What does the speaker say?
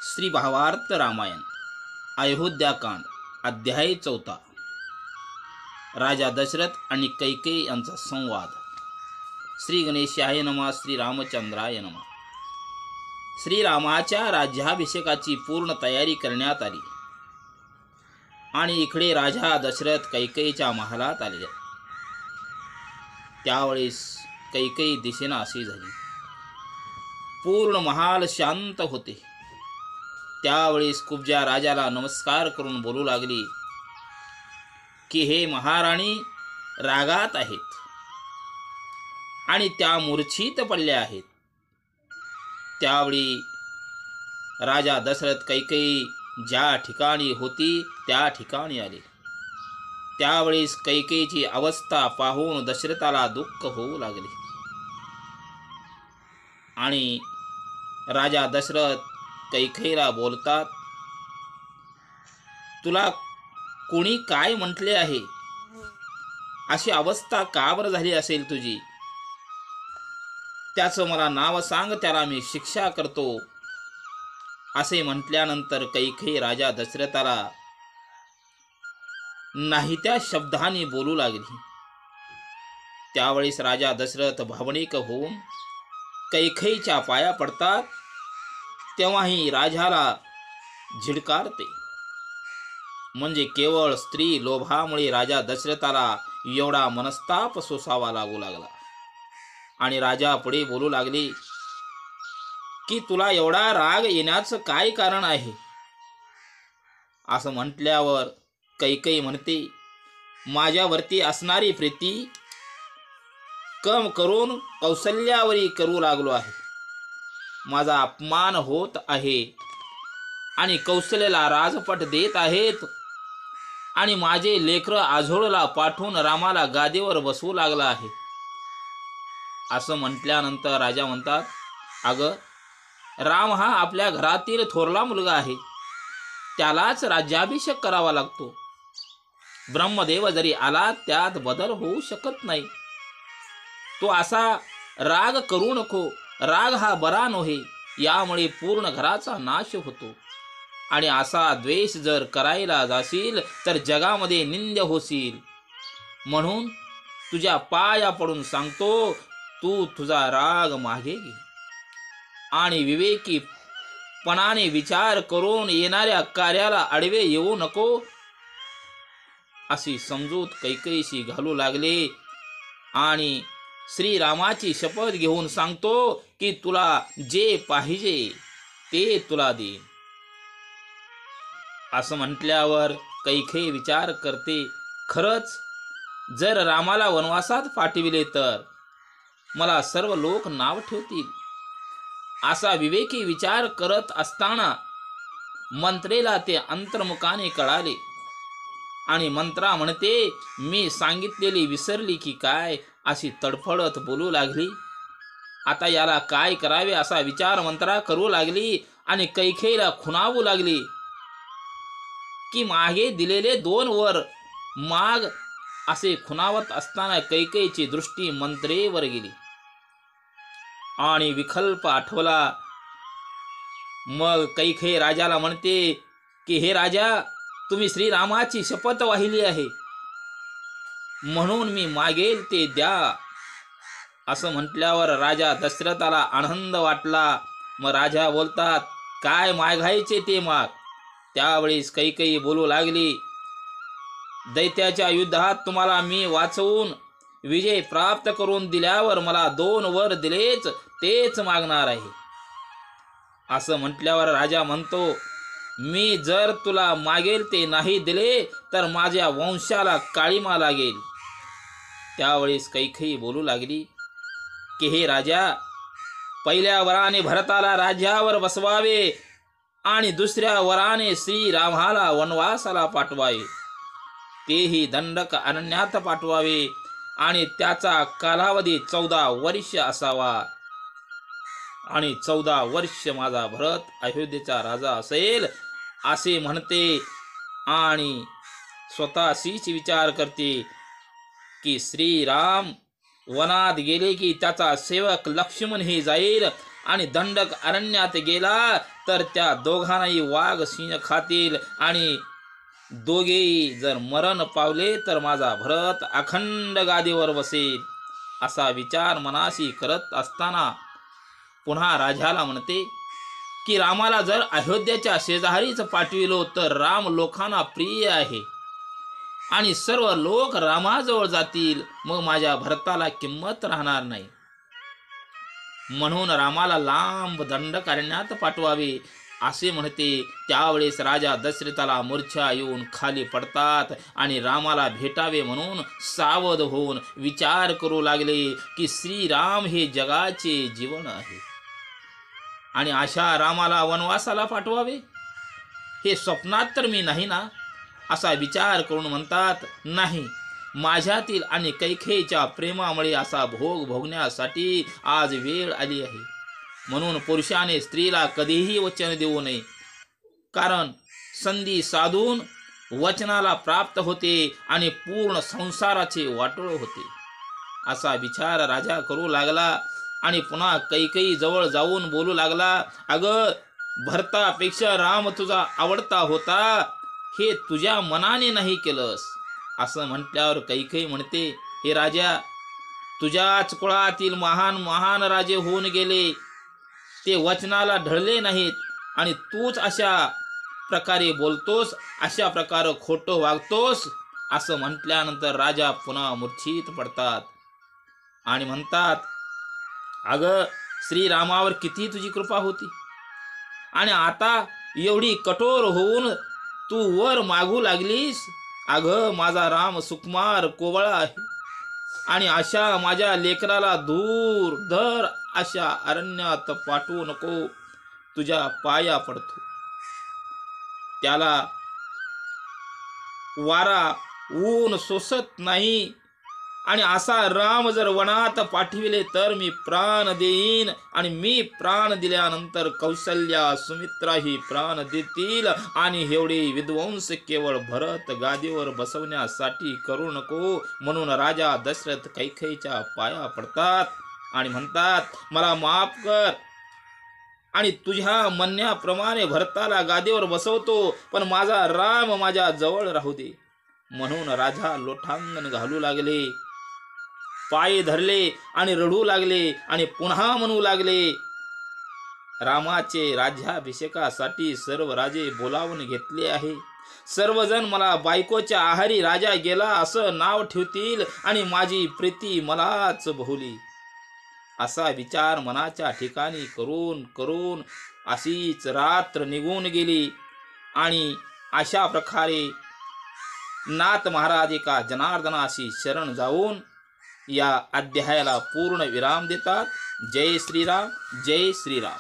श्री भावार्थ रामायण अयोध्याकांड अध्याय 4 राजा दशरथ आणि कैकेयी यांचा संवाद। श्री गणेशाय नमः। श्री रामचंद्राय नमः। श्रीरामाच्या राज्याभिषेकाची पूर्ण तयारी करण्यात आली आणि इकडे राजा दशरथ कैकेयीच्या महालात आले। त्यावेळेस कैकेयी दिशेना अशी झाली। पूर्ण महाल शांत होते। त्यावेळेस कुब्जा राजाला नमस्कार करून बोलू लागली की हे महाराणी रागात आहेत आणि त्या मूर्छित पडल्या आहेत। त्यावेळी राजा दशरथ कैकेयी ज्या ठिकाणी होती त्या ठिकाणी आले। त्यावेळेस कैकेयीची अवस्था पाहून दशरथाला दुःख होऊ लागले आणि राजा दशरथ कैकेयीला बोलतात, तुला कोणी काय म्हटले आहे? अशी अवस्था का बरं झाली असेल तुझी? त्याचं मला नाव सांग, त्याला मी शिक्षा करतो। असे म्हटल्यानंतर कैकेयी राजा दशरथाला नाही त्या शब्दांनी बोलू लागली। त्यावेळेस राजा दशरथ भावनिक होऊन कैकेयीच्या पाया पडतात। तेव्हाही राजाला झिडकारते। म्हणजे केवळ स्त्री लोभामुळे राजा दशरथाला एवढा मनस्ताप सोसावा लागू लागला आणि राजा पुढे बोलू लागले की तुला एवढा राग येण्याचं काय कारण आहे? असं म्हटल्यावर कैकेयी म्हणते, माझ्यावरती असणारी प्रीती कम करून कौशल्यावरी करू लागलो आहे। माझा अपमान होत आहे आणि कौशल्याला राजपट देत आहेत आणि माझे लेकरं आझोळला पाठवून रामाला गादीवर बसवू लागला आहे। असं म्हटल्यानंतर राजा म्हणतात, अगं राम हा आपल्या घरातील थोरला मुलगा आहे, त्यालाच राज्याभिषेक करावा लागतो। ब्रह्मदेव जरी आला त्यात बदल होऊ शकत नाही। तो असा राग करू नको। राग हा बरा नव्हे, यामुळे पूर्ण घराचा नाश होतो आणि असा द्वेष जर करायला जाशील तर जगामध्ये निंद्य होशील। म्हणून तुझ्या पाया पडून सांगतो, तू तुझा राग मागे घे आणि विवेकीपणाने विचार करून येणाऱ्या कार्याला आडवे येऊ नको। अशी समजूत कैकेयीशी घालू लागले आणि श्रीरामाची शपथ घेऊन सांगतो की तुला जे पाहिजे ते तुला देईन। असं म्हटल्यावर कैकेयी विचार करते, खरंच जर रामाला वनवासात पाठविले तर मला सर्व लोक नाव ठेवतील। असा विवेकी विचार करत असताना मंत्रेला ते अंतर्मुखाने कळाले आणि मंत्रा म्हणते, मी सांगितलेली विसरली की काय? अशी तडफडत बोलू लागली। आता याला काय करावे असा विचार मंत्रा करू लागली आणि कैकेयीला खुणावू लागली की मागे दिलेले 2 वर माग। असे खुणावत असताना कैकेयीची दृष्टी मंत्रेवर गेली आणि विकल्प आठवला। मग कैकेयी राजाला म्हणते की हे राजा, तुम्ही श्रीरामाची शपथ वाहिली आहे म्हणून मी मागेल ते द्या। असं म्हटल्यावर राजा दशरथाला आनंद वाटला। मग राजा बोलतात, काय मागायचे ते माग। त्यावेळेस कैकेयी बोलू लागली, दैत्याच्या युद्धात तुम्हाला मी वाचवून विजय प्राप्त करून दिल्यावर मला 2 वर दिलेच तेच मागणार आहे। असं म्हटल्यावर राजा म्हणतो, मी जर तुला मागेल ते नाही दिले तर माझ्या वंशाला काळीमा लागेल। त्यावेळेस कैकेयी बोलू लागली की हे राजा, पहिल्या वराने भरताला राज्यावर बसवावे आणि दुसऱ्या वराने श्रीरामाला वनवासाला पाठवावे, तेही दंडक अरण्यात पाठवावे आणि त्याचा कालावधी 14 वर्ष असावा आणि 14 वर्ष माझा भरत अयोध्येचा राजा असेल असे म्हणते आणि स्वतःशीच विचार करते की श्रीराम वनात गेले की त्याचा सेवक लक्ष्मण ही जाईल आणि दंडक अरण्यात गेला तर त्या दोघांनाही वाघ सिंह खातील आणि दोघेही जर मरण पावले तर माझा भरत अखंड गादीवर बसेल. असा विचार मनाशी करत असताना पुन्हा राजाला म्हणते की रामाला जर अयोध्याच्या शेजारीच पाठविलो तर राम लोकांना प्रिय आहे आणि सर्व लोक रामाजवळ जातील, मग माझ्या भरताला किंमत राहणार नाही. म्हणून रामाला लांब दंडकारण्यात पाठवावे असे म्हणते. त्यावेळेस राजा दशरथाला मूर्छा येऊन खाली पडतात आणि रामाला भेटावे म्हणून सावध होऊन विचार करू लागले की श्रीराम हे जगाचे जीवन आहे आणि अशा रामाला वनवासाला पाठवावे, हे स्वप्नात तर मी नाही ना. असा विचार करून म्हणतात, नाही, माझ्यातील आणि कैकेयीच्या प्रेमामुळे असा भोग भोगण्यासाठी आज वेळ आली आहे. म्हणून पुरुषाने स्त्रीला कधीही वचन देऊ नये, कारण संधी साधून वचनाला प्राप्त होते आणि पूर्ण संसाराचे वाटोळ होते. असा विचार राजा करू लागला आणि पुन्हा कैकेयी जवळ जाऊन बोलू लागला, अगं भरतापेक्षा राम तुझा आवडता होता, हे तुझ्या मनाने नाही केलंस. असं म्हटल्यावर कैकेयी म्हणते, हे राजा, तुझ्याच कुळातील महान महान राजे होऊन गेले, ते वचनाला ढळले नाहीत आणि तूच अशा प्रकारे बोलतोस, अशा प्रकारे खोटं वागतोस. असं म्हटल्यानंतर राजा पुन्हा मूर्छित पडतात आणि म्हणतात, अगं श्रीरामावर किती तुझी कृपा होती आणि आता एवढी कठोर होऊन तू वर मागू लागलीस. अगं माझा राम सुकुमार कोवळा आहे आणि अशा माझ्या लेकराला दूर धर अशा अरण्यात पाठवू नको, तुझ्या पाया पडतो. त्याला वारा ऊन सोसत नाही आणि असा राम जर वनात पाठविले तर मी प्राण देईन आणि मी प्राण दिल्यानंतर कौशल्या सुमित्रा ही प्राण देतील आणि एवढे विध्वंस केवळ भरत गादीवर बसवण्यासाठी करू नको. म्हणून राजा दशरथ कैकेयीच्या पाया पडतात आणि म्हणतात, मला माफ कर आणि तुझ्या म्हणण्याप्रमाणे भरताला गादीवर बसवतो, पण माझा राम माझ्या जवळ राहू दे. म्हणून राजा लोटांगण घालू लागले, पाय धरले आणि रडू लागले आणि पुन्हा म्हणू लागले, रामाचे राज्याभिषेकासाठी सर्व राजे बोलावून घेतले आहे. सर्वजण मला बायकोच्या आहारी राजा गेला असं नाव ठेवतील आणि माझी प्रीती मलाच बहुली. असा विचार मनाच्या ठिकाणी करून करून अशीच रात्र निघून गेली आणि अशा प्रकारे नाथ महाराज एका जनार्दनाशी शरण जाऊन या अध्यायाला पूर्ण विराम देतात. जय श्रीराम, जय श्रीराम.